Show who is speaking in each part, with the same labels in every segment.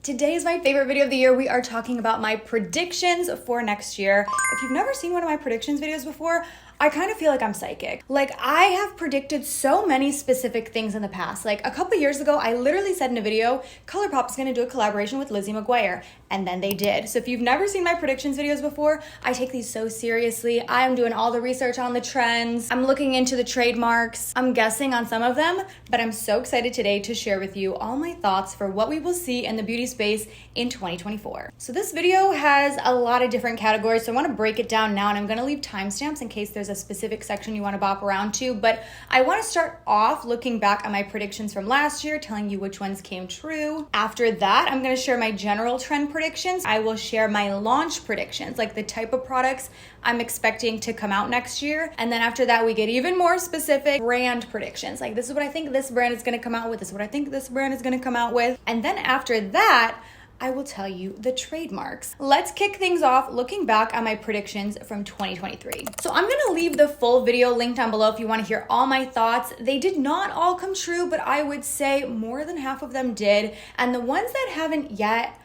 Speaker 1: Today is my favorite video of the year. We are talking about my predictions for next year. If you've never seen one of my predictions videos before, I kind of feel like I'm psychic. Like, I have predicted so many specific things in the past. Like, a couple years ago, I literally said in a video, ColourPop is gonna do a collaboration with Lizzie McGuire, and then they did. So if you've never seen my predictions videos before, I take these so seriously. I'm doing all the research on the trends. I'm looking into the trademarks. I'm guessing on some of them, but I'm so excited today to share with you all my thoughts for what we will see in the beauty space in 2024. So this video has a lot of different categories, so I wanna break it down now, and I'm gonna leave timestamps in case there's a specific section you want to bop around to, but I want to start off looking back at my predictions from last year, telling you which ones came true. After that, I'm going to share my general trend predictions. I will share my launch predictions, like the type of products I'm expecting to come out next year. And then after that, we get even more specific brand predictions. Like, this is what I think this brand is going to come out with. This is what I think this brand is going to come out with. And then after that, I will tell you the trademarks. Let's kick things off looking back at my predictions from 2023. So I'm gonna leave the full video link down below if you wanna hear all my thoughts. They did not all come true, but I would say more than half of them did. And the ones that haven't yet,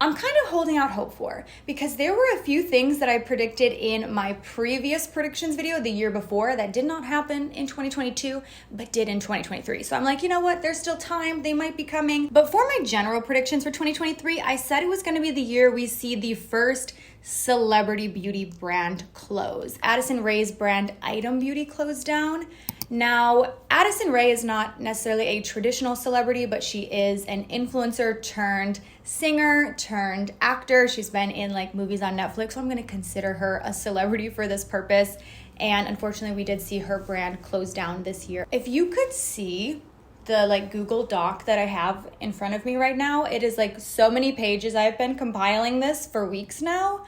Speaker 1: I'm kind of holding out hope for, because there were a few things that I predicted in my previous predictions video the year before that did not happen in 2022, but did in 2023. So I'm like, you know what? There's still time. They might be coming. But for my general predictions for 2023, I said it was going to be the year we see the first celebrity beauty brand close. Addison Rae's brand Item Beauty closed down. Now, Addison Rae is not necessarily a traditional celebrity, but she is an influencer turned singer turned actor. She's been in like movies on Netflix, so I'm going to consider her a celebrity for this purpose. And unfortunately, we did see her brand close down this year. If you could see the like Google Doc that I have in front of me right now, it is like so many pages. I've been compiling this for weeks now.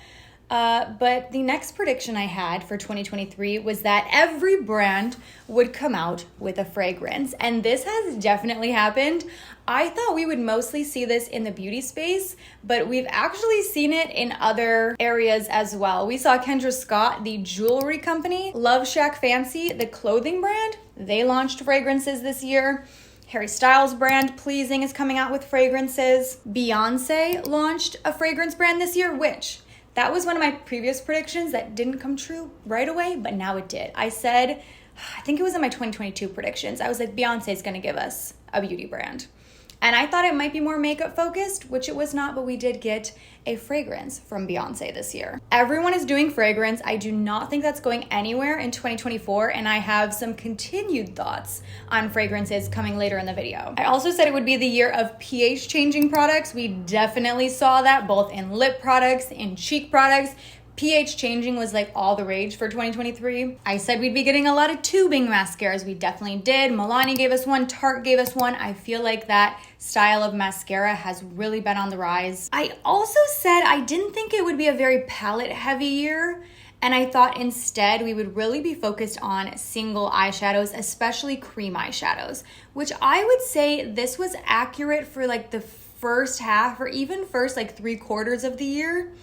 Speaker 1: But the next prediction I had for 2023 was that every brand would come out with a fragrance. And this has definitely happened. I thought we would mostly see this in the beauty space, but we've actually seen it in other areas as well. We saw Kendra Scott, the jewelry company, Love Shack Fancy, the clothing brand. They launched fragrances this year. Harry Styles brand Pleasing is coming out with fragrances. Beyonce launched a fragrance brand this year, which that was one of my previous predictions that didn't come true right away, but now it did. I said, I think it was in my 2022 predictions, I was like, Beyonce's gonna give us a beauty brand. And I thought it might be more makeup focused, which it was not, but we did get a fragrance from Beyonce this year. Everyone is doing fragrance. I do not think that's going anywhere in 2024, and I have some continued thoughts on fragrances coming later in the video. I also said it would be the year of pH changing products. We definitely saw that both in lip products, in cheek products. pH changing was like all the rage for 2023. I said we'd be getting a lot of tubing mascaras. We definitely did. Milani gave us one, Tarte gave us one. I feel like that style of mascara has really been on the rise. I also said I didn't think it would be a very palette heavy year, and I thought instead we would really be focused on single eyeshadows, especially cream eyeshadows, which I would say this was accurate for like the first half or even first like 3/4 of the year.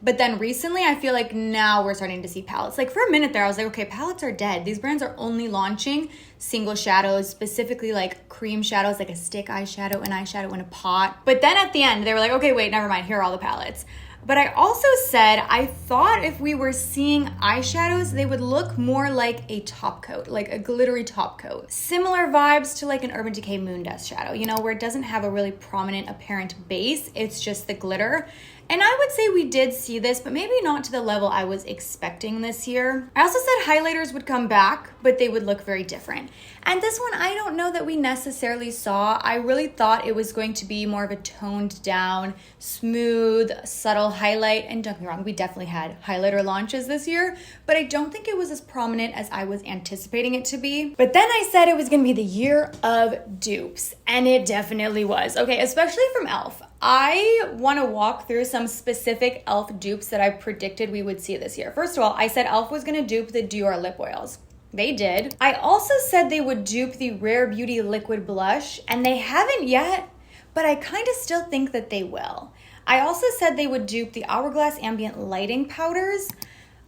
Speaker 1: But then recently, I feel like now we're starting to see palettes. Like for a minute there, I was like, okay, palettes are dead. These brands are only launching single shadows, specifically like cream shadows, like a stick eyeshadow, an eyeshadow in a pot. But then at the end, they were like, okay, wait, never mind. Here are all the palettes. But I also said, I thought if we were seeing eyeshadows, they would look more like a top coat, like a glittery top coat. Similar vibes to like an Urban Decay Moon Dust shadow, you know, where it doesn't have a really prominent apparent base. It's just the glitter. And I would say we did see this, but maybe not to the level I was expecting this year. I also said highlighters would come back, but they would look very different. And this one, I don't know that we necessarily saw. I really thought it was going to be more of a toned down, smooth, subtle highlight. And don't get me wrong, we definitely had highlighter launches this year, but I don't think it was as prominent as I was anticipating it to be. But then I said it was gonna be the year of dupes, and it definitely was. Okay, especially from e.l.f. I want to walk through some specific e.l.f. dupes that I predicted we would see this year. First of all, I said e.l.f. was going to dupe the Dior lip oils. They did. I also said they would dupe the Rare Beauty liquid blush, and they haven't yet, but I kind of still think that they will. I also said they would dupe the Hourglass Ambient Lighting powders,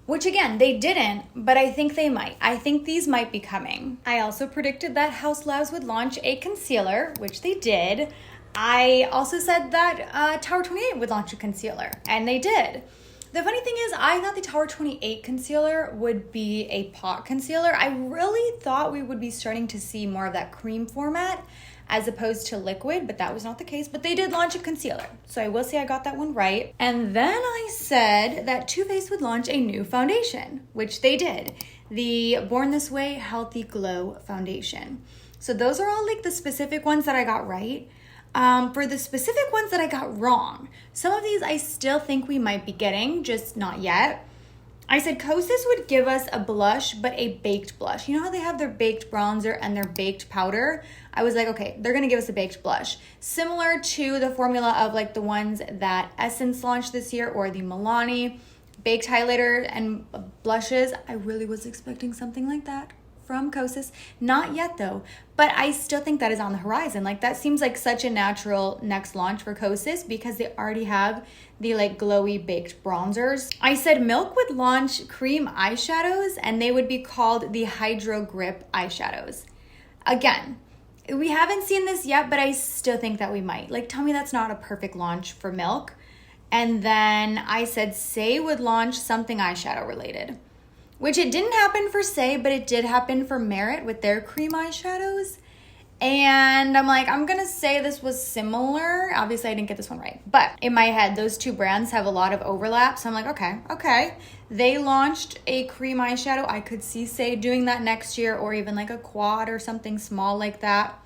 Speaker 1: which again, they didn't, but I think they might. I think these might be coming. I also predicted that Haus Labs would launch a concealer, which they did. I also said that Tower 28 would launch a concealer, and they did. The funny thing is, I thought the Tower 28 concealer would be a pot concealer. I really thought we would be starting to see more of that cream format as opposed to liquid, but that was not the case. But they did launch a concealer, so I will say I got that one right. And then I said that Too Faced would launch a new foundation, which they did. The Born This Way Healthy Glow Foundation. So those are all like the specific ones that I got right. For the specific ones that I got wrong, some of these I still think we might be getting, just not yet. I said Kosas would give us a blush, but a baked blush. You know how they have their baked bronzer and their baked powder? I was like, okay, they're gonna give us a baked blush. Similar to the formula of like the ones that Essence launched this year, or the Milani baked highlighter and blushes. I really was expecting something like that from Kosas. Not yet though, but I still think that is on the horizon. Like that seems like such a natural next launch for Kosas because they already have the like glowy baked bronzers. I said Milk would launch cream eyeshadows and they would be called the Hydro Grip eyeshadows. Again, we haven't seen this yet, but I still think that we might. Like, tell me that's not a perfect launch for Milk. And then I said Say would launch something eyeshadow related, which it didn't happen for Say, but it did happen for Merit with their cream eyeshadows. And I'm like, I'm gonna say this was similar. Obviously, I didn't get this one right. But in my head, those two brands have a lot of overlap. So I'm like, okay. They launched a cream eyeshadow. I could see Say doing that next year, or even like a quad or something small like that.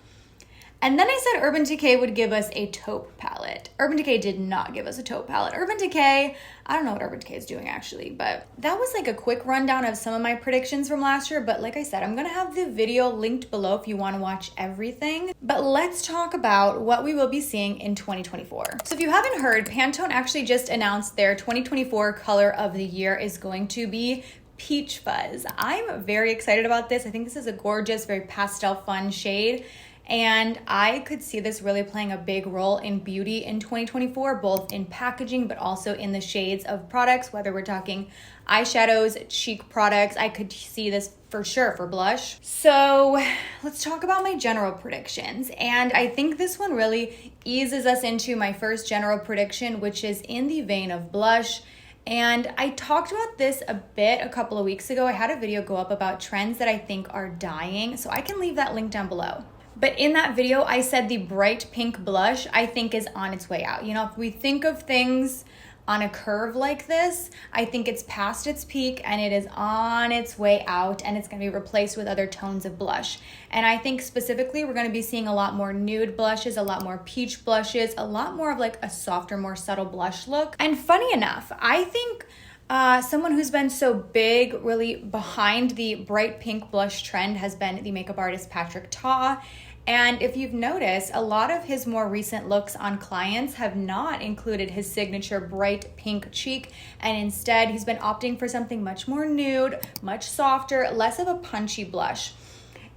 Speaker 1: And then I said Urban Decay would give us a taupe palette. Urban Decay did not give us a taupe palette. Urban Decay, I don't know what Urban Decay is doing actually, but that was like a quick rundown of some of my predictions from last year. But like I said, I'm gonna have the video linked below if you wanna watch everything. But let's talk about what we will be seeing in 2024. So if you haven't heard, Pantone actually just announced their 2024 color of the year is going to be Peach Fuzz. I'm very excited about this. I think this is a gorgeous, very pastel fun shade. And I could see this really playing a big role in beauty in 2024, both in packaging, but also in the shades of products, whether we're talking eyeshadows, cheek products. I could see this for sure for blush. So let's talk about my general predictions. And I think this one really eases us into my first general prediction, which is in the vein of blush. And I talked about this a bit a couple of weeks ago. I had a video go up about trends that I think are dying. So I can leave that link down below. But in that video, I said the bright pink blush I think is on its way out. You know, if we think of things on a curve like this, I think it's past its peak and it is on its way out, and it's gonna be replaced with other tones of blush. And I think specifically we're gonna be seeing a lot more nude blushes, a lot more peach blushes, a lot more of like a softer, more subtle blush look. And funny enough, I think someone who's been so big, really behind the bright pink blush trend has been the makeup artist Patrick Ta. And if you've noticed, a lot of his more recent looks on clients have not included his signature bright pink cheek, and instead he's been opting for something much more nude, much softer, less of a punchy blush.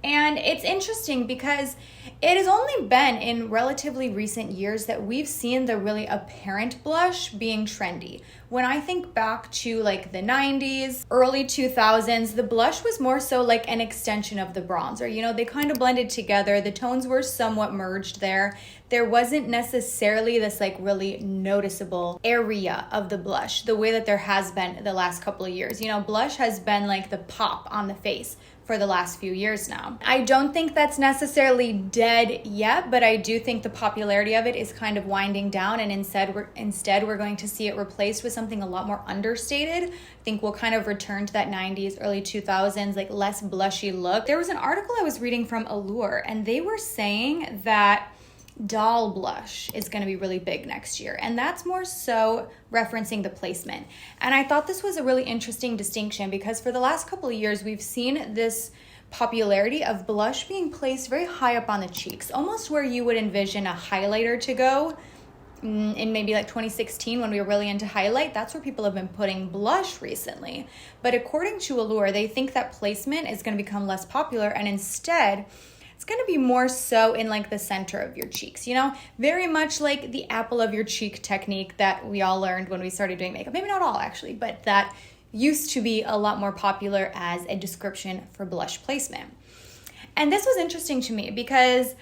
Speaker 1: And it's interesting because it has only been in relatively recent years that we've seen the really apparent blush being trendy. When I think back to like the 90s, early 2000s, the blush was more so like an extension of the bronzer. You know, they kind of blended together. The tones were somewhat merged there. There wasn't necessarily this like really noticeable area of the blush the way that there has been the last couple of years. You know, blush has been like the pop on the face for the last few years now. I don't think that's necessarily dead yet, but I do think the popularity of it is kind of winding down, and instead we're going to see it replaced with something a lot more understated. I think we'll kind of return to that 90s, early 2000s, like less blushy look. There was an article I was reading from Allure, and they were saying that doll blush is going to be really big next year, and that's more so referencing the placement. And I thought this was a really interesting distinction because for the last couple of years we've seen this popularity of blush being placed very high up on the cheeks, almost where you would envision a highlighter to go in maybe like 2016 when we were really into highlight. That's where people have been putting blush recently. But according to Allure, they think that placement is going to become less popular, and instead it's going to be more so in like the center of your cheeks, you know, very much like the apple of your cheek technique that we all learned when we started doing makeup. Maybe not all actually, but that used to be a lot more popular as a description for blush placement. And this was interesting to me because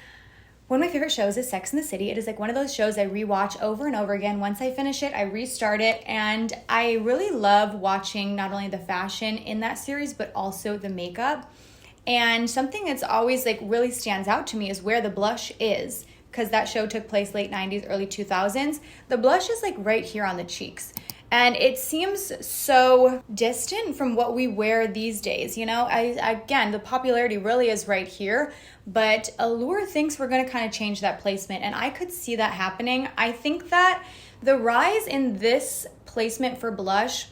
Speaker 1: One of my favorite shows is Sex and the City. It is like one of those shows I rewatch over and over again. Once I finish it, I restart it, and I really love watching not only the fashion in that series, but also the makeup. And something that's always like really stands out to me is where the blush is, because that show took place late 90s, early 2000s. The blush is like right here on the cheeks. And it seems so distant from what we wear these days. You know, again, the popularity really is right here, but Allure thinks we're going to kind of change that placement, and I could see that happening. I think that the rise in this placement for blush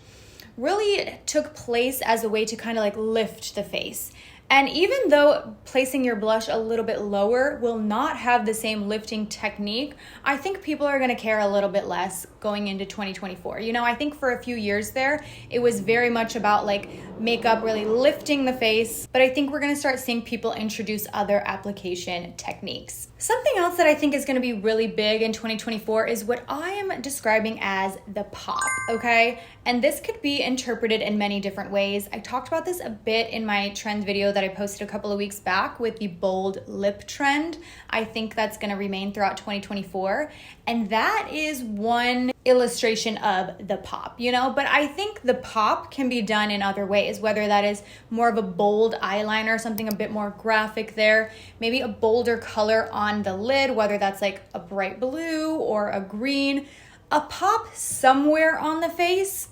Speaker 1: really took place as a way to kind of like lift the face. And even though placing your blush a little bit lower will not have the same lifting technique, I think people are going to care a little bit less going into 2024. You know, I think for a few years there, it was very much about like makeup really lifting the face, but I think we're going to start seeing people introduce other application techniques. Something else that I think is going to be really big in 2024 is what I am describing as the pop, okay? And this could be interpreted in many different ways. I talked about this a bit in my trend video that I posted a couple of weeks back with the bold lip trend. I think that's going to remain throughout 2024. And that is one illustration of the pop, you know? But I think the pop can be done in other ways, whether that is more of a bold eyeliner, something a bit more graphic there, maybe a bolder color on the lid, whether that's like a bright blue or a green. A pop somewhere on the face,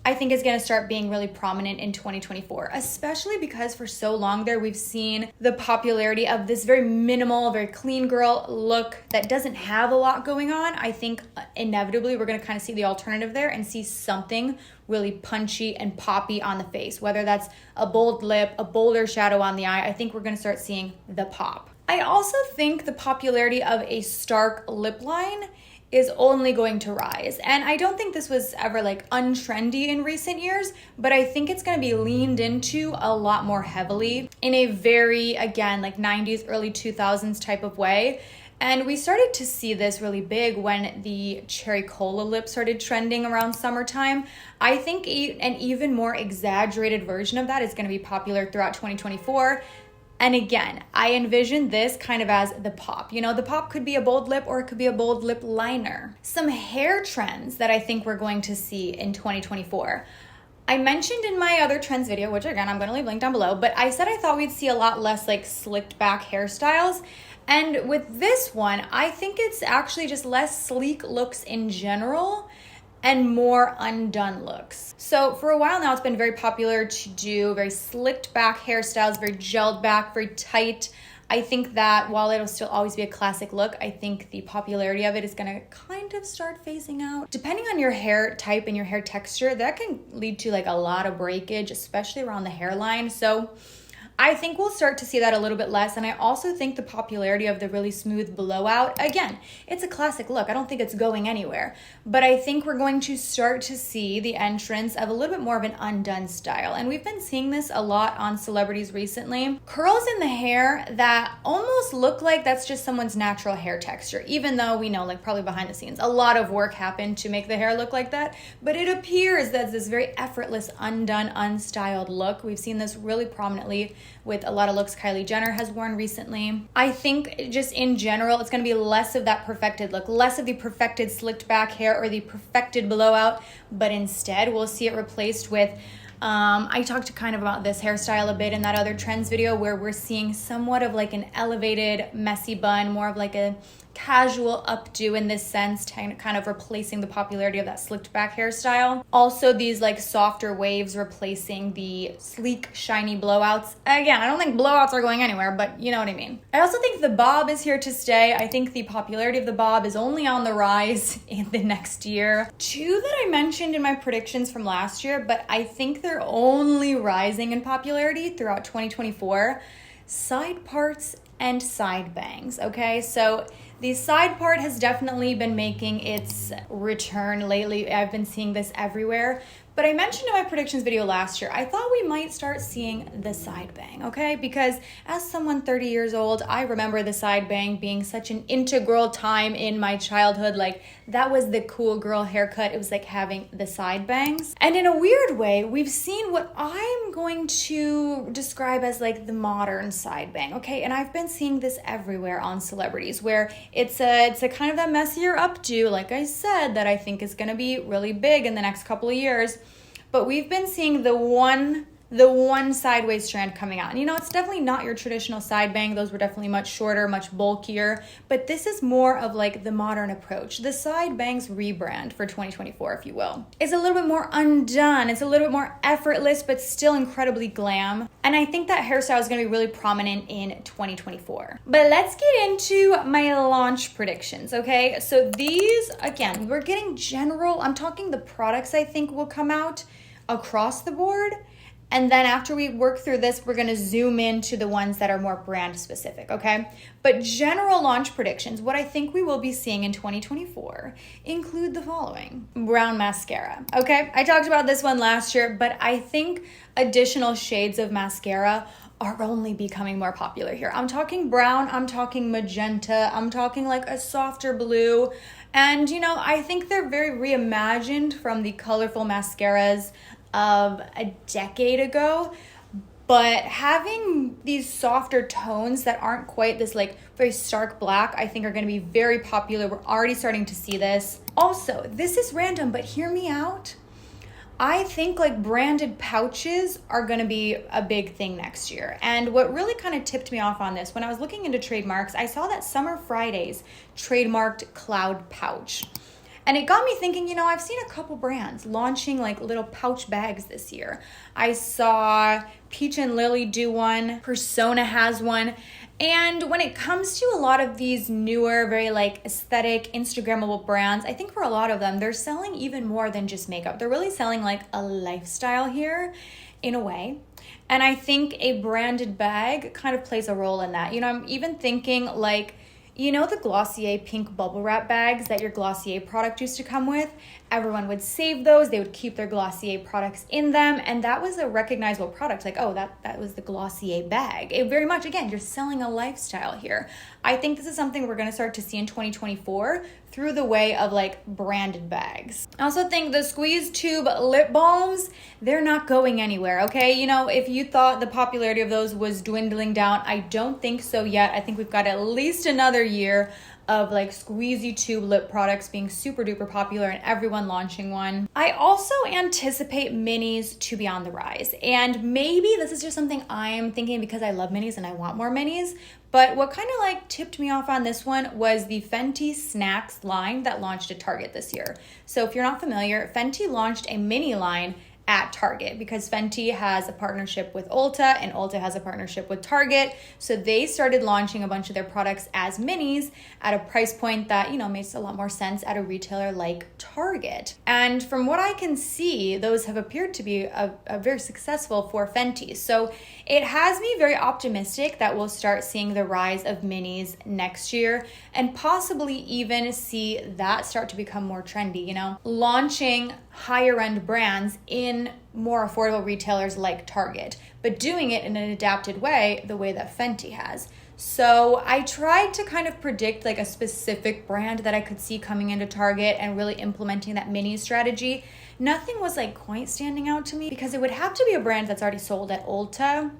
Speaker 1: I think is going to start being really prominent in 2024, especially because for so long there we've seen the popularity of this very minimal, very clean girl look that doesn't have a lot going on. I think inevitably we're going to kind of see the alternative there and see something really punchy and poppy on the face, whether that's a bold lip, a bolder shadow on the eye. I think we're going to start seeing the pop. I also think the popularity of a stark lip line is only going to rise. And I don't think this was ever like untrendy in recent years, but I think it's going to be leaned into a lot more heavily in a very, again, like 90s, early 2000s type of way. And we started to see this really big when the cherry cola lip started trending around summertime. I think an even more exaggerated version of that is going to be popular throughout 2024. And again, I envision this kind of as the pop. You know, the pop could be a bold lip or it could be a bold lip liner. Some hair trends that I think we're going to see in 2024. I mentioned in my other trends video, which again, I'm going to leave linked down below, but I said I thought we'd see a lot less like slicked back hairstyles. And with this one, I think it's actually just less sleek looks in general and more undone looks. So for a while now, it's been very popular to do very slicked back hairstyles, very gelled back, very tight. I think that while it'll still always be a classic look, I think the popularity of it is gonna kind of start phasing out. Depending on your hair type and your hair texture, that can lead to like a lot of breakage, especially around the hairline. So I think we'll start to see that a little bit less. And I also think the popularity of the really smooth blowout, again, it's a classic look. I don't think it's going anywhere. But I think we're going to start to see the entrance of a little bit more of an undone style. And we've been seeing this a lot on celebrities recently. Curls in the hair that almost look like that's just someone's natural hair texture, even though we know, like probably behind the scenes, a lot of work happened to make the hair look like that. But it appears that this very effortless, undone, unstyled look. We've seen this really prominently with a lot of looks Kylie Jenner has worn recently. I think just in general, it's going to be less of that perfected look, less of the perfected slicked back hair or the perfected blowout, but instead we'll see it replaced with I talked kind of about this hairstyle a bit in that other trends video where we're seeing somewhat of like an elevated messy bun, more of like a casual updo in this sense, kind of replacing the popularity of that slicked back hairstyle. Also these like softer waves replacing the sleek, shiny blowouts. Again, I don't think blowouts are going anywhere, but you know what I mean. I also think the bob is here to stay. I think the popularity of the bob is only on the rise in the next year. Two that I mentioned in my predictions from last year, but I think they're only rising in popularity throughout 2024. Side parts and side bangs, okay? So The side part has definitely been making its return lately. I've been seeing this everywhere. But I mentioned in my predictions video last year, I thought we might start seeing the side bang, okay? Because as someone 30 years old, I remember the side bang being such an integral time in my childhood. Like, that was the cool girl haircut. It was like having the side bangs. And in a weird way, we've seen what I'm going to describe as like the modern side bang, okay? And I've been seeing this everywhere on celebrities, where it's a kind of that messier updo, like I said, that I think is gonna be really big in the next couple of years. But we've been seeing the one sideways strand coming out. And you know, it's definitely not your traditional side bang. Those were definitely much shorter, much bulkier. But this is more of like the modern approach. The side bangs rebrand for 2024, if you will. It's a little bit more undone. It's a little bit more effortless, but still incredibly glam. And I think that hairstyle is gonna be really prominent in 2024. But let's get into my launch predictions, okay? So these, again, we're getting general. I'm talking the products I think will come out across the board. And then after we work through this, we're gonna zoom into the ones that are more brand specific, okay? But general launch predictions, what I think we will be seeing in 2024 include the following. Brown mascara, okay? I talked about this one last year, but I think additional shades of mascara are only becoming more popular here. I'm talking brown, I'm talking magenta, I'm talking like a softer blue. And you know, I think they're very reimagined from the colorful mascaras of a decade ago, but having these softer tones that aren't quite this like very stark black, I think are going to be very popular. We're already starting to see this. Also, this is random, but hear me out. I think like branded pouches are going to be a big thing next year. And what really kind of tipped me off on this, when I was looking into trademarks, I saw that Summer Fridays trademarked Cloud Pouch. And it got me thinking, you know, I've seen a couple brands launching like little pouch bags this year. I saw Peach and Lily do one, Persona has one. And when it comes to a lot of these newer, very like aesthetic, Instagrammable brands, I think for a lot of them, they're selling even more than just makeup. They're really selling like a lifestyle here in a way. And I think a branded bag kind of plays a role in that. You know, I'm even thinking like, you know, the Glossier pink bubble wrap bags that your Glossier product used to come with? Everyone would save those. They would keep their Glossier products in them. And that was a recognizable product. Like, oh, that was the Glossier bag. It very much, again, you're selling a lifestyle here. I think this is something we're going to start to see in 2024 through the way of like branded bags. I also think the squeeze tube lip balms, they're not going anywhere, okay? You know, if you thought the popularity of those was dwindling down, I don't think so yet. I think we've got at least another year of like squeezy tube lip products being super duper popular and everyone launching one. I also anticipate minis to be on the rise. And maybe this is just something I'm thinking because I love minis and I want more minis. But what kind of like tipped me off on this one was the Fenty Snacks line that launched at Target this year. So if you're not familiar, Fenty launched a mini line at Target because Fenty has a partnership with Ulta and Ulta has a partnership with Target. So they started launching a bunch of their products as minis at a price point that, you know, makes a lot more sense at a retailer like Target. And from what I can see, those have appeared to be a very successful for Fenty. So it has me very optimistic that we'll start seeing the rise of minis next year and possibly even see that start to become more trendy, you know, launching higher end brands in more affordable retailers like Target, but doing it in an adapted way, the way that Fenty has. So I tried to kind of predict like a specific brand that I could see coming into Target and really implementing that mini strategy. Nothing was like quite standing out to me because it would have to be a brand that's already sold at Ulta.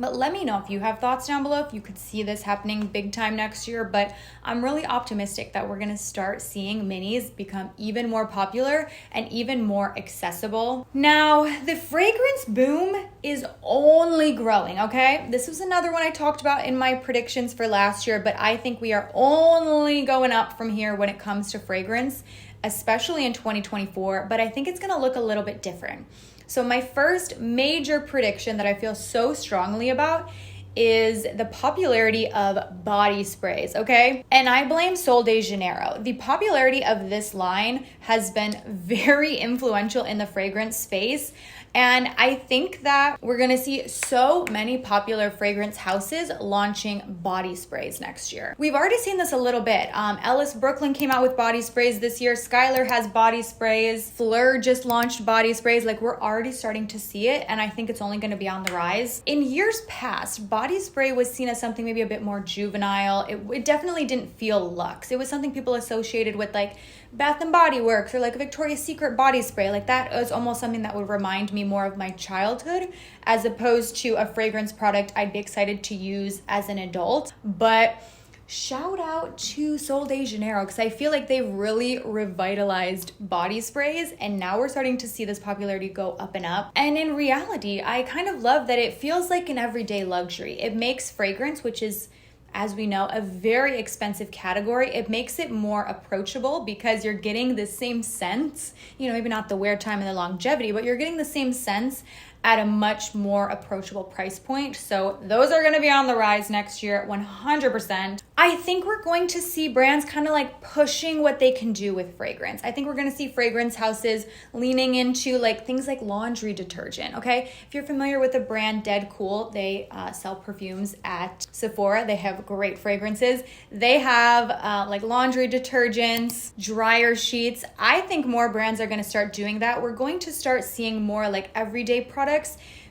Speaker 1: But let me know if you have thoughts down below, if you could see this happening big time next year. But I'm really optimistic that we're gonna start seeing minis become even more popular and even more accessible. Now, the fragrance boom is only growing, okay? This was another one I talked about in my predictions for last year, but I think we are only going up from here when it comes to fragrance, especially in 2024, but I think it's gonna look a little bit different. So my first major prediction that I feel so strongly about is the popularity of body sprays, okay? And I blame Sol de Janeiro. The popularity of this line has been very influential in the fragrance space. And I think that we're gonna see so many popular fragrance houses launching body sprays next year. We've already seen this a little bit. Ellis Brooklyn came out with body sprays this year. Skylar has body sprays. Fleur just launched body sprays. Like, we're already starting to see it, and I think it's only gonna be on the rise. In years past, body spray was seen as something maybe a bit more juvenile. It definitely didn't feel luxe. It was something people associated with like Bath and Body Works or like a Victoria's Secret body spray. Like, that is almost something that would remind me more of my childhood as opposed to a fragrance product I'd be excited to use as an adult. But shout out to Sol de Janeiro, because I feel like they really revitalized body sprays, and now we're starting to see this popularity go up and up. And in reality, I kind of love that it feels like an everyday luxury. It makes fragrance, which is, as we know, a very expensive category, it makes it more approachable because you're getting the same scents, maybe not the wear time and the longevity, but you're getting the same scents at a much more approachable price point. So those are gonna be on the rise next year, 100%. I think we're going to see brands kind of like pushing what they can do with fragrance. I think we're gonna see fragrance houses leaning into like things like laundry detergent, okay? If you're familiar with the brand Dead Cool, they sell perfumes at Sephora. They have great fragrances. They have like laundry detergents, dryer sheets. I think more brands are gonna start doing that. We're going to start seeing more like everyday products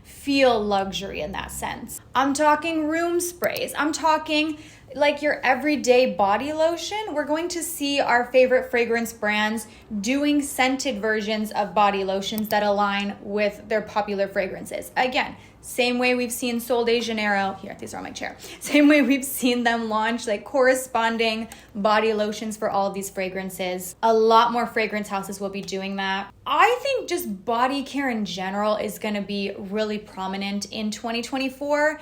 Speaker 1: feel luxury in that sense. I'm talking room sprays. I'm talking like your everyday body lotion. We're going to see our favorite fragrance brands doing scented versions of body lotions that align with their popular fragrances. Again, same way we've seen Sol de Janeiro, here, these are on my chair. Same way we've seen them launch like corresponding body lotions for all of these fragrances. A lot more fragrance houses will be doing that. I think just body care in general is gonna be really prominent in 2024.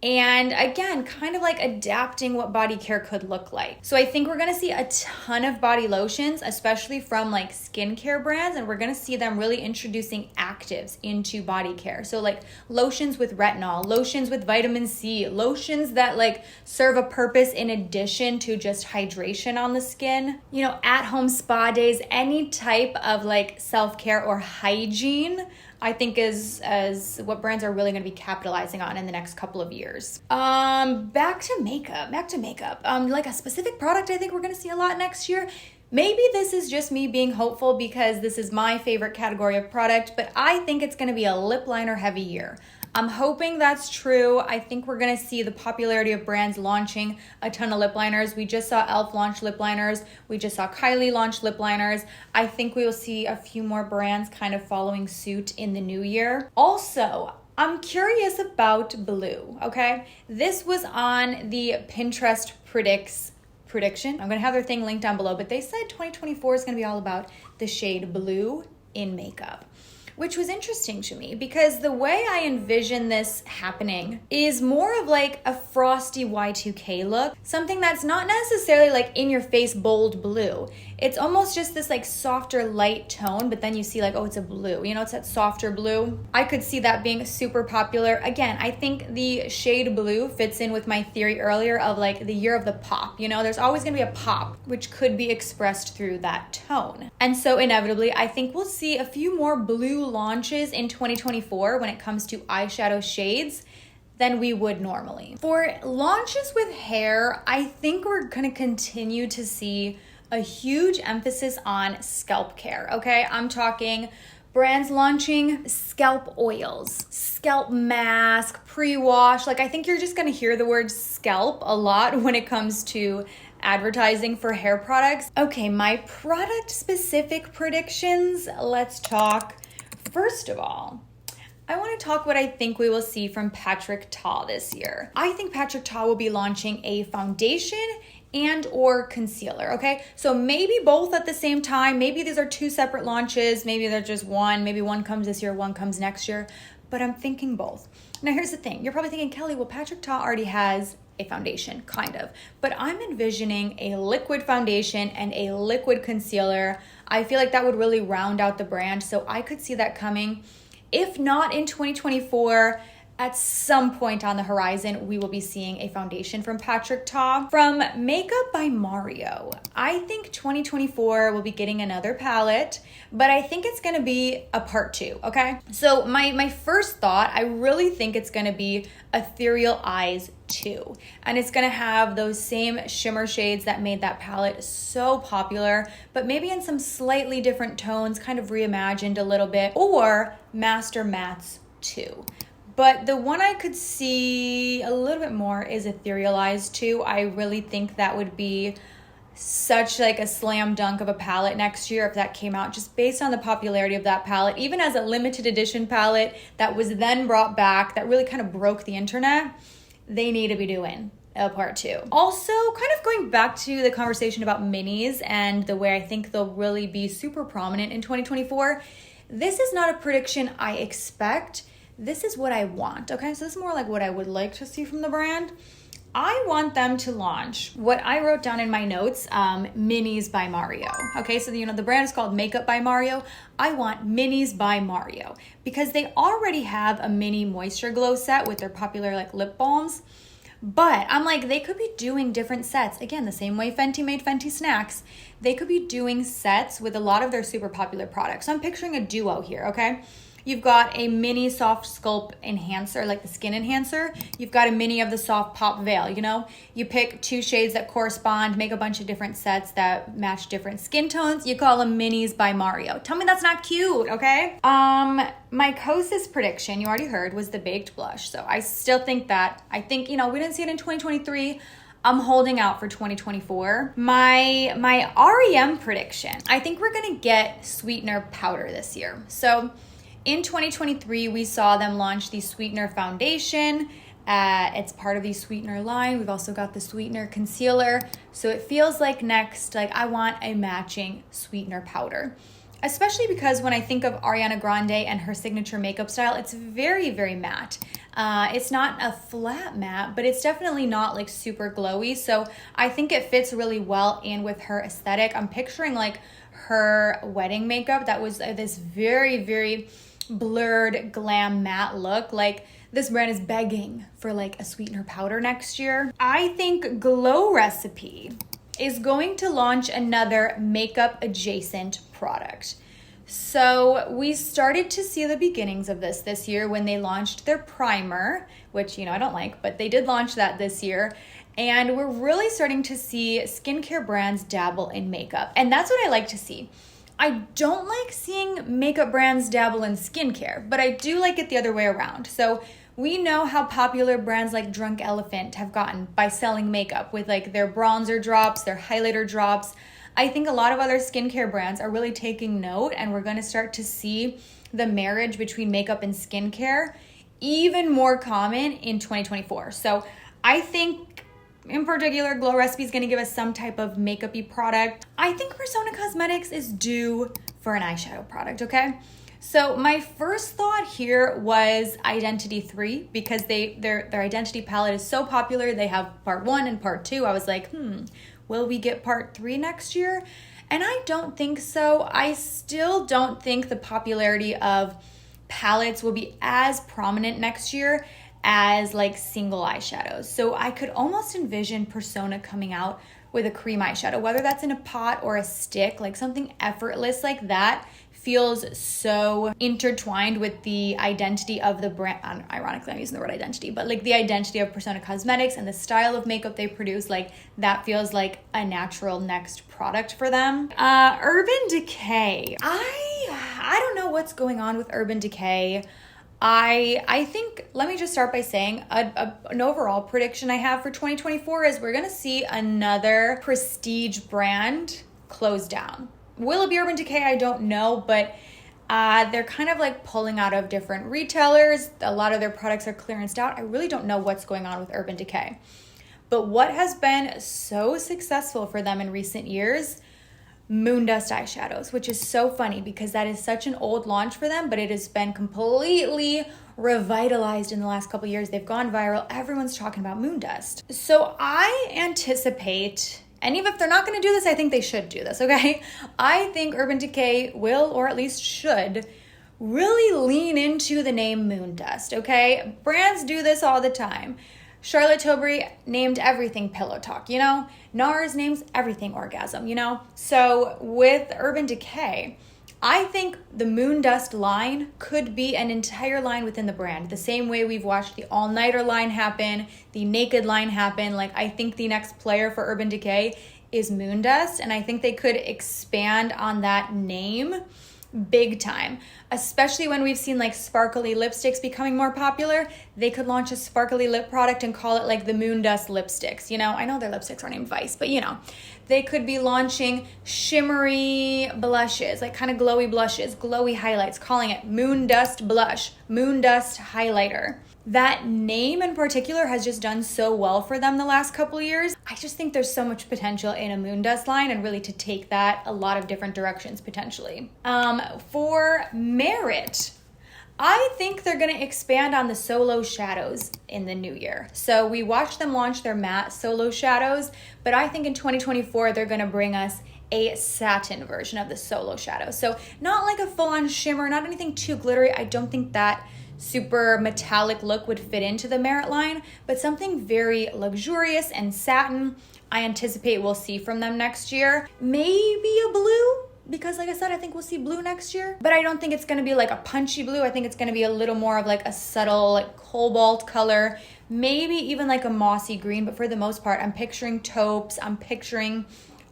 Speaker 1: And again, kind of like adapting what body care could look like. So I think we're gonna see a ton of body lotions, especially from like skincare brands, and we're gonna see them really introducing actives into body care. So like lotions with retinol, lotions with vitamin C, lotions that like serve a purpose in addition to just hydration on the skin. At-home spa days, any type of like self-care or hygiene, I think is what brands are really going to be capitalizing on in the next couple of years. Back to makeup. Like a specific product I think we're going to see a lot next year. Maybe this is just me being hopeful because this is my favorite category of product, but I think it's going to be a lip liner heavy year. I'm hoping that's true. I think we're gonna see the popularity of brands launching a ton of lip liners. We just saw e.l.f. launch lip liners. We just saw Kylie launch lip liners. I think we will see a few more brands kind of following suit in the new year. Also, I'm curious about blue, okay? This was on the Pinterest prediction. I'm gonna have their thing linked down below, but they said 2024 is gonna be all about the shade blue in makeup, which was interesting to me because the way I envision this happening is more of like a frosty Y2K look, something that's not necessarily like in your face bold blue. It's almost just this like softer light tone, but then you see like, oh, it's a blue, it's that softer blue. I could see that being super popular. Again, I think the shade blue fits in with my theory earlier of like the year of the pop. There's always gonna be a pop, which could be expressed through that tone. And so inevitably, I think we'll see a few more blue launches in 2024 when it comes to eyeshadow shades than we would normally. For launches with hair, I think we're gonna continue to see a huge emphasis on scalp care, okay? I'm talking brands launching scalp oils, scalp mask, pre-wash. Like, I think you're just gonna hear the word scalp a lot when it comes to advertising for hair products. Okay, my product specific predictions, let's talk. First of all, I want to talk what I think we will see from Patrick Ta this year. I think Patrick Ta will be launching a foundation and or concealer, okay? So maybe both at the same time. Maybe these are two separate launches. Maybe they're just one. Maybe one comes this year, one comes next year. But I'm thinking both. Now here's the thing. You're probably thinking, Kelly, well, Patrick Ta already has a foundation, kind of. But I'm envisioning a liquid foundation and a liquid concealer. I feel like that would really round out the brand. So I could see that coming. If not in 2024, at some point on the horizon, we will be seeing a foundation from Patrick Ta. From Makeup by Mario, I think 2024 will be getting another palette, but I think it's gonna be a part 2, okay? So my first thought, I really think it's gonna be Ethereal Eyes 2. And it's gonna have those same shimmer shades that made that palette so popular, but maybe in some slightly different tones, kind of reimagined a little bit, or Master Mattes 2. But the one I could see a little bit more is Ethereal Eyes 2. I really think that would be such like a slam dunk of a palette next year if that came out, just based on the popularity of that palette, even as a limited edition palette that was then brought back, that really kind of broke the internet. They need to be doing a part 2. Also, kind of going back to the conversation about minis and the way I think they'll really be super prominent in 2024, this is not a prediction I expect. This is what I want, okay? So this is more like what I would like to see from the brand. I want them to launch what I wrote down in my notes, Minis by Mario. Okay, so the brand is called Makeup by Mario. I want Minis by Mario because they already have a mini moisture glow set with their popular like lip balms. But I'm like, they could be doing different sets. Again, the same way Fenty made Fenty Snacks. They could be doing sets with a lot of their super popular products. So I'm picturing a duo here, okay? You've got a mini soft sculpt enhancer, like the skin enhancer. You've got a mini of the soft pop veil, You pick 2 shades that correspond, make a bunch of different sets that match different skin tones. You call them Minis by Mario. Tell me that's not cute, okay? My Kosas prediction, you already heard, was the baked blush. So I still think that. I think, we didn't see it in 2023. I'm holding out for 2024. My REM prediction, I think we're gonna get sweetener powder this year. So in 2023, we saw them launch the Sweetener Foundation. It's part of the Sweetener line. We've also got the Sweetener Concealer. So it feels like next, I want a matching sweetener powder. Especially because when I think of Ariana Grande and her signature makeup style, it's very, very matte. It's not a flat matte, but it's definitely not super glowy. So I think it fits really well in with her aesthetic. I'm picturing her wedding makeup that was this very, very blurred glam matte look. This brand is begging for a sweetener powder next year. I think Glow Recipe is going to launch another makeup adjacent product. So we started to see the beginnings of this year when they launched their primer, which I don't like, but they did launch that this year. And we're really starting to see skincare brands dabble in makeup. And that's what I like to see. I don't like seeing makeup brands dabble in skincare, but I do like it the other way around. So we know how popular brands like Drunk Elephant have gotten by selling makeup with their bronzer drops, their highlighter drops. I think a lot of other skincare brands are really taking note, and we're going to start to see the marriage between makeup and skincare even more common in 2024. So I think in particular, Glow Recipe is going to give us some type of makeup-y product. I think Persona Cosmetics is due for an eyeshadow product, okay? So my first thought here was Identity 3 because their Identity palette is so popular. They have part 1 and part 2. I was like, will we get part 3 next year? And I don't think so. I still don't think the popularity of palettes will be as prominent next year as single eyeshadows. So I could almost envision Persona coming out with a cream eyeshadow, whether that's in a pot or a stick, something effortless like that feels so intertwined with the identity of the brand. Ironically, I'm using the word identity, but the identity of Persona Cosmetics and the style of makeup they produce, that feels like a natural next product for them. Urban Decay. I don't know what's going on with Urban Decay. I think, let me just start by saying an overall prediction I have for 2024 is we're going to see another prestige brand close down. Will it be Urban Decay? I don't know, but they're kind of pulling out of different retailers. A lot of their products are clearanced out. I really don't know what's going on with Urban Decay. But what has been so successful for them in recent years, Moondust eyeshadows, which is so funny because that is such an old launch for them, but it has been completely revitalized in the last couple of years. They've gone viral. Everyone's talking about Moondust. So I anticipate, and even if they're not going to do this, I think they should do this, okay? I think Urban Decay will, or at least should, really lean into the name Moon Dust, okay? Brands do this all the time. Charlotte Tilbury named everything Pillow Talk, you know? NARS names everything Orgasm, you know? So with Urban Decay, I think the Moon Dust line could be an entire line within the brand. The same way we've watched the All Nighter line happen, the Naked line happen. Like, I think the next player for Urban Decay is Moon Dust, and I think they could expand on that name big time, especially when we've seen like sparkly lipsticks becoming more popular. They could launch a sparkly lip product and call it like the Moon Dust lipsticks. You know, I know their lipsticks are named Vice, but you know, they could be launching shimmery blushes, like kind of glowy blushes, glowy highlights, calling it Moon Dust Blush, Moon Dust Highlighter. That name in particular has just done so well for them the last couple of years. I just think there's so much potential in a Moon Dust line, and really to take that a lot of different directions potentially. For Merit, I think they're going to expand on the Solo Shadows in the new year. So we watched them launch their matte Solo Shadows, but I think in 2024 they're going to bring us a satin version of the Solo Shadows. So not like a full-on shimmer, not anything too glittery. I don't think that super metallic look would fit into the Merit line, but something very luxurious and satin I anticipate we'll see from them next year. Maybe a blue, because like I said, I think we'll see blue next year, but I don't think it's gonna be like a punchy blue. I think it's gonna be a little more of like a subtle like cobalt color, maybe even like a mossy green, but for the most part, I'm picturing taupes, I'm picturing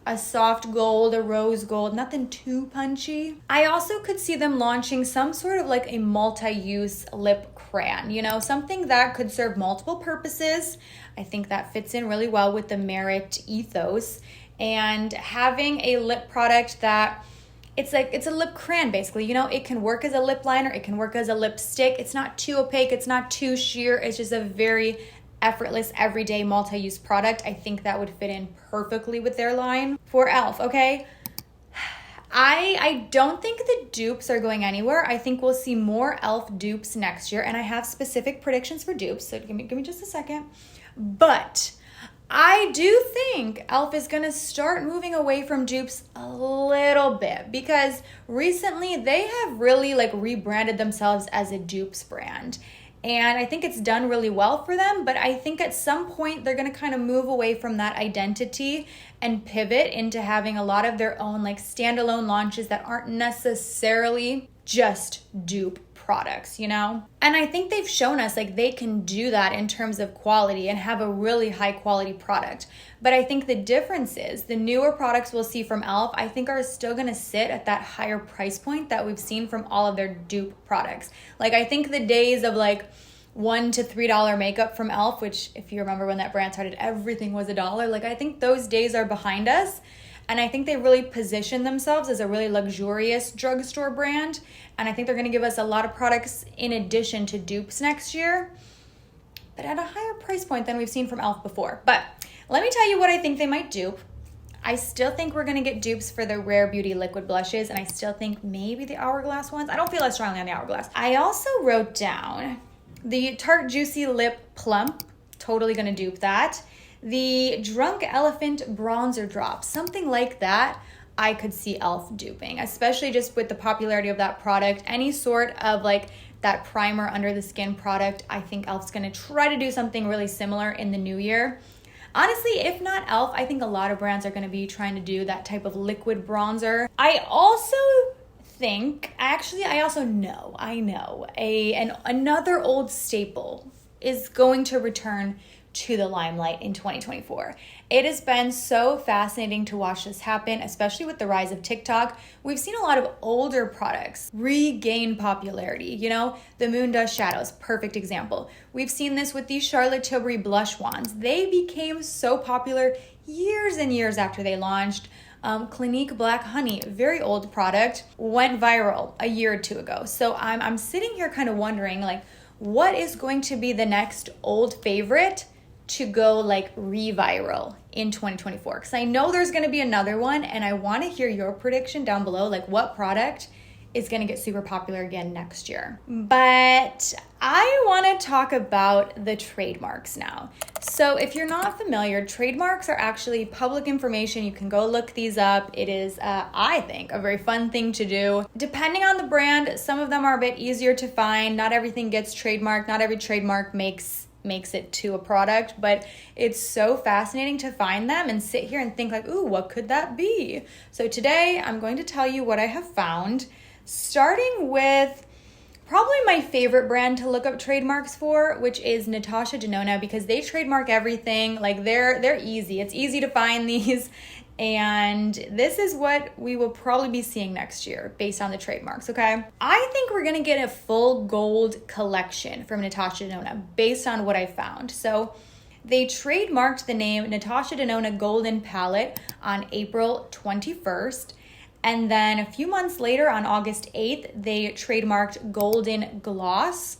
Speaker 1: a soft gold, a rose gold, nothing too punchy. I also could see them launching some sort of like a multi-use lip crayon, you know, something that could serve multiple purposes. I think that fits in really well with the Merit ethos, and having a lip product that it's a lip crayon basically, you know, it can work as a lip liner, it can work as a lipstick. It's not too opaque, it's not too sheer, it's just a very effortless, everyday, multi-use product. I think that would fit in perfectly with their line. For e.l.f., okay? I don't think the dupes are going anywhere. I think we'll see more e.l.f. dupes next year, and I have specific predictions for dupes, so give me just a second. But I do think e.l.f. is gonna start moving away from dupes a little bit, because recently they have really like rebranded themselves as a dupes brand. And I think it's done really well for them, but I think at some point they're gonna kind of move away from that identity and pivot into having a lot of their own like standalone launches that aren't necessarily just dupe products, you know? And I think they've shown us like they can do that in terms of quality and have a really high quality product. But I think the difference is the newer products we'll see from e.l.f. I think are still gonna sit at that higher price point that we've seen from all of their dupe products. Like I think the days of like $1 to $3 makeup from e.l.f., which if you remember when that brand started, everything was $1. Like I think those days are behind us. And I think they really position themselves as a really luxurious drugstore brand. And I think they're gonna give us a lot of products in addition to dupes next year, but at a higher price point than we've seen from e.l.f. before. But let me tell you what I think they might dupe. I still think we're gonna get dupes for the Rare Beauty liquid blushes, and I still think maybe the Hourglass ones. I don't feel as strongly on the Hourglass. I also wrote down the Tarte Juicy Lip Plump, totally gonna dupe that. The Drunk Elephant Bronzer Drop, something like that, I could see e.l.f. duping, especially just with the popularity of that product. Any sort of like that primer under the skin product, I think e.l.f.'s gonna try to do something really similar in the new year. Honestly, if not e.l.f., I think a lot of brands are gonna be trying to do that type of liquid bronzer. I also know another old staple is going to return to the limelight in 2024. It has been so fascinating to watch this happen, especially with the rise of TikTok. We've seen a lot of older products regain popularity. You know, the Moon Dust Shadows, perfect example. We've seen this with these Charlotte Tilbury blush wands. They became so popular years and years after they launched. Clinique Black Honey, very old product, went viral a year or two ago. So I'm sitting here kind of wondering, like, what is going to be the next old favorite to go like re-viral in 2024? Because I know there's going to be another one, and I want to hear your prediction down below. Like, what product is gonna get super popular again next year. But I wanna talk about the trademarks now. So if you're not familiar, trademarks are actually public information. You can go look these up. It is, I think, a very fun thing to do. Depending on the brand, some of them are a bit easier to find. Not everything gets trademarked. Not every trademark makes it to a product, but it's so fascinating to find them and sit here and think like, ooh, what could that be? So today I'm going to tell you what I have found, starting with probably my favorite brand to look up trademarks for, which is Natasha Denona, because they trademark everything. Like they're easy. It's easy to find these. And this is what we will probably be seeing next year based on the trademarks, okay? I think we're gonna get a full gold collection from Natasha Denona based on what I found. So they trademarked the name Natasha Denona Golden Palette on April 21st. And then a few months later, on August 8th, they trademarked Golden Gloss.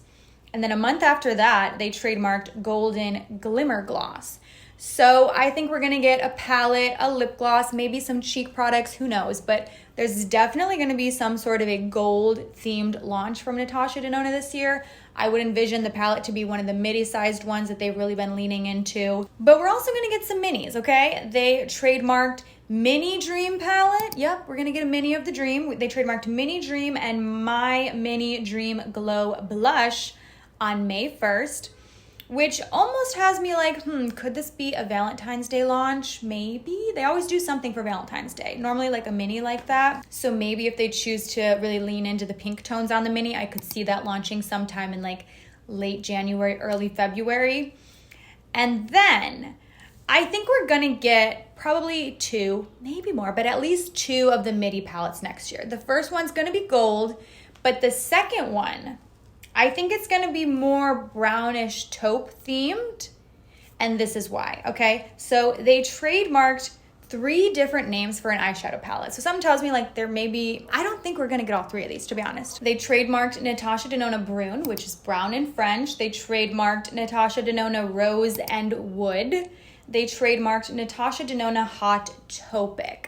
Speaker 1: And then a month after that, they trademarked Golden Glimmer Gloss. So I think we're gonna get a palette, a lip gloss, maybe some cheek products, who knows? But there's definitely gonna be some sort of a gold themed launch from Natasha Denona this year. I would envision the palette to be one of the midi-sized ones that they've really been leaning into. But we're also gonna get some minis, okay? They trademarked Mini Dream palette. Yep, we're gonna get a mini of the Dream. They trademarked Mini Dream and My Mini Dream Glow Blush on May 1st. Which almost has me like, could this be a Valentine's Day launch? Maybe. They always do something for Valentine's Day. Normally like a mini like that. So maybe if they choose to really lean into the pink tones on the mini, I could see that launching sometime in like late January, early February. And then I think we're gonna get probably 2, maybe more, but at least 2 of the midi palettes next year. The first one's gonna be gold, but the second one, I think it's gonna be more brownish taupe themed, and this is why, okay? So they trademarked 3 different names for an eyeshadow palette. So something tells me like there may be, I don't think we're gonna get all 3 of these, to be honest. They trademarked Natasha Denona Brune, which is brown in French. They trademarked Natasha Denona Rose and Wood. They trademarked Natasha Denona Hot Taupic.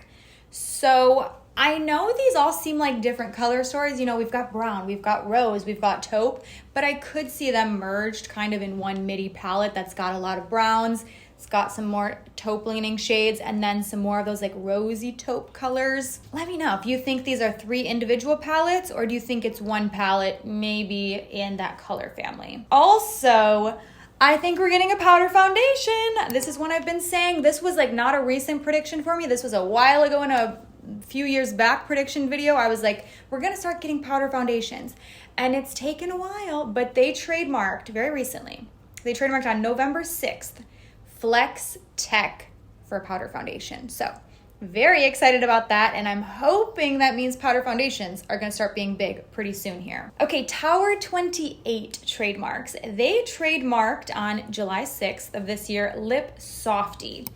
Speaker 1: So I know these all seem like different color stories. You know, we've got brown, we've got rose, we've got taupe, but I could see them merged kind of in one midi palette that's got a lot of browns. It's got some more taupe leaning shades and then some more of those like rosy taupe colors. Let me know if you think these are 3 individual palettes or do you think it's one palette maybe in that color family. Also, I think we're getting a powder foundation. This is one I've been saying. This was like not a recent prediction for me. This was a while ago in a few years back prediction video. I was like, we're gonna start getting powder foundations. And it's taken a while, but they trademarked very recently. They trademarked on November 6th, Flex Tech for a powder foundation. So very excited about that. And I'm hoping that means powder foundations are gonna start being big pretty soon here. Okay, Tower 28 trademarks. They trademarked on July 6th of this year, Lip Softy.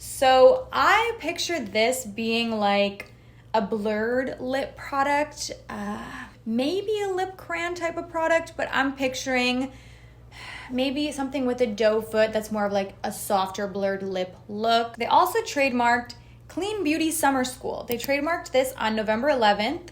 Speaker 1: So I pictured this being like a blurred lip product, maybe a lip crayon type of product, but I'm picturing maybe something with a doe foot that's more of like a softer blurred lip look. They also trademarked Clean Beauty Summer School. They trademarked this on November 11th.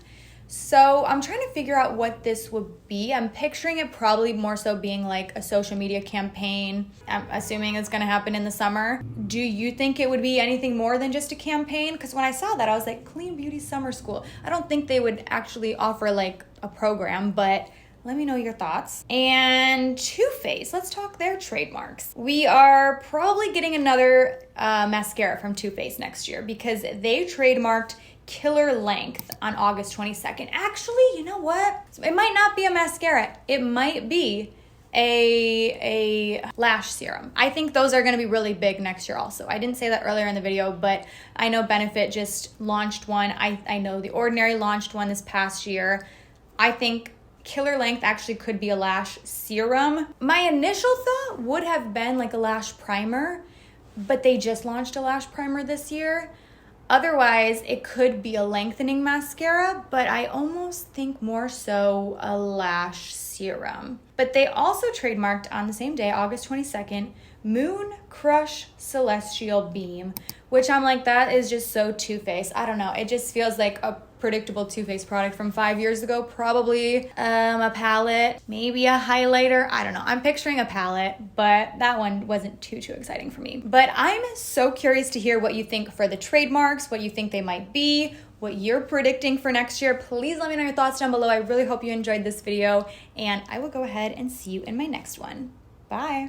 Speaker 1: So I'm trying to figure out what this would be. I'm picturing it probably more so being like a social media campaign. I'm assuming it's gonna happen in the summer. Do you think it would be anything more than just a campaign? Because when I saw that, I was like, Clean Beauty Summer School. I don't think they would actually offer like a program, but let me know your thoughts. And Too Faced, let's talk their trademarks. We are probably getting another mascara from Too Faced next year because they trademarked Killer Length on August 22nd. Actually, you know what? It might not be a mascara. It might be a lash serum. I think those are going to be really big next year also. I didn't say that earlier in the video, but I know Benefit just launched one. I know The Ordinary launched one this past year. I think Killer Length actually could be a lash serum. My initial thought would have been like a lash primer, but they just launched a lash primer this year. Otherwise, it could be a lengthening mascara, but I almost think more so a lash serum. But they also trademarked on the same day, August 22nd, Moon Crush Celestial Beam, which I'm like, that is just so Too Faced. I don't know. It just feels like a predictable Too Faced product from 5 years ago? Probably a palette, maybe a highlighter. I don't know. I'm picturing a palette, but that one wasn't too exciting for me. But I'm so curious to hear what you think for the trademarks, what you think they might be, what you're predicting for next year. Please let me know your thoughts down below. I really hope you enjoyed this video, and I will go ahead and see you in my next one. Bye.